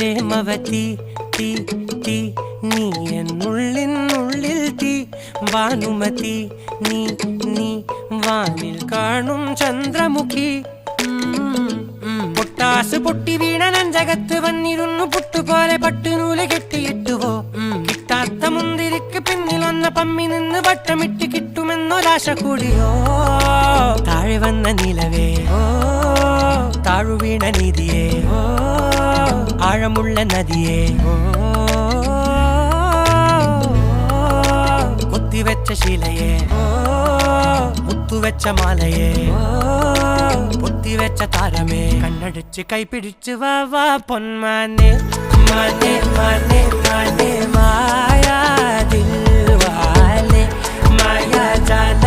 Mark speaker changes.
Speaker 1: പ്രേമവതി തീ തീ നീ എന്നുള്ളിൽ തീ ഭാനുമതി നീ നീ വാനിൽ കാണും ചന്ദ്രമുഖി പൊട്ടാസ് പൊട്ടി വീണ നെഞ്ചകത്ത് വന്നിരുന്നു പുട്ടുപോലെ പട്ടുനൂല് കെട്ടിയിട്ടുവോ കിട്ടാത്ത മുന്തിരിക്ക് പിന്നിൽ വന്ന പമ്മി നിന്ന് വട്ടമിട്ട് കിട്ടുമെന്നൊരാശ കൂടിയോ താഴെ വന്ന നിലവേ താഴു വീണ നിധിയേ ആഴമുള്ള നദിയേ കൊത്തിവെച്ച ശിലയേ മുത്തുവെച്ച മാലയേ പൊത്തിവെച്ച താരമേ കണ്ണടിച്ച് കൈപിടിച്ച് വാ വാ പൊന്മാനെ മാനെ മാനെ മാനെ മായാ ദിൽവാലെ മായാ ജാല